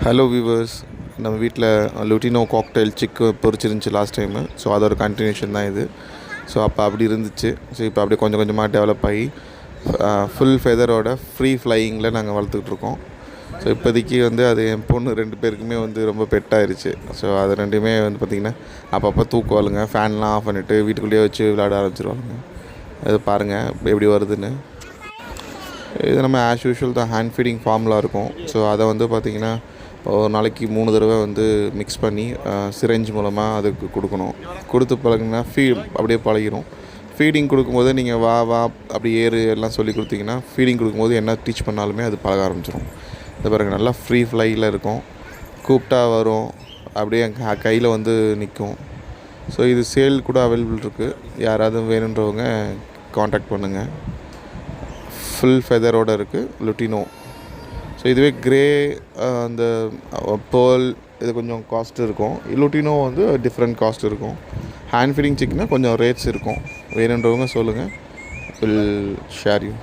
Hello viewers, நம்ம வீட்டில் lutino cocktail சிக்கு பொரிச்சிருந்துச்சு லாஸ்ட் டைமு. ஸோ அதோட கண்டினியூஷன் தான் இது. ஸோ அப்போ அப்படி இருந்துச்சு. ஸோ இப்போ அப்படியே கொஞ்சம் கொஞ்சமாக டெவலப் ஆகி ஃபுல் ஃபெதரோட ஃப்ரீ ஃப்ளையிங்கில் நாங்கள் வளர்த்துட்ருக்கோம். ஸோ இப்போதைக்கு அது என் பொண்ணு 2 பேருக்குமே ரொம்ப பெட்டாயிருச்சு. ஸோ அது ரெண்டுமே பார்த்திங்கன்னா அப்பப்போ தூக்குவாளுங்க, ஃபேன்லாம் ஆஃப் பண்ணிவிட்டு வீட்டுக்குள்ளேயே வச்சு விளையாட ஆரம்பிச்சிருவாளுங்க. அது பாருங்கள் எப்படி வருதுன்னு. இது நம்ம ஆஸ் யூஷுவல் தான் ஹேண்ட் ஃபீடிங் ஃபார்முலா இருக்கும். ஸோ அதை பார்த்திங்கன்னா ஒரு நாளைக்கு 3 தடவை மிக்ஸ் பண்ணி சிரஞ்ச் மூலமாக அதுக்கு கொடுக்கணும். கொடுத்து பழகுனா அப்படியே பழகிடும். ஃபீடிங் கொடுக்கும்போது நீங்கள் வா வா அப்படி ஏறு எல்லாம் சொல்லி கொடுத்தீங்கன்னா ஃபீடிங் கொடுக்கும்போது என்ன டீச் பண்ணாலுமே அது பழக ஆரம்பிச்சிடும். இது பாருங்கள், நல்லா ஃப்ரீ ஃப்ளையில் இருக்கும். கூப்பிட்டா வரும், அப்படியே கையில் நிற்கும். ஸோ இது சேல் கூட அவைலபிள் இருக்குது. யாராவது வேணுன்றவங்க காண்டாக்ட் பண்ணுங்கள். ஃபுல் ஃபெதரோடு இருக்குது லுட்டினோ. ஸோ இதுவே க்ரே அந்த பேர்ல் இது கொஞ்சம் காஸ்ட் இருக்கும். லுட்டினோ டிஃப்ரெண்ட் காஸ்ட் இருக்கும். ஹேண்ட் ஃபீடிங் சிக்கனா கொஞ்சம் ரேட்ஸ் இருக்கும். வேணுன்றவங்க சொல்லுங்கள், வில் ஷேர் யூ.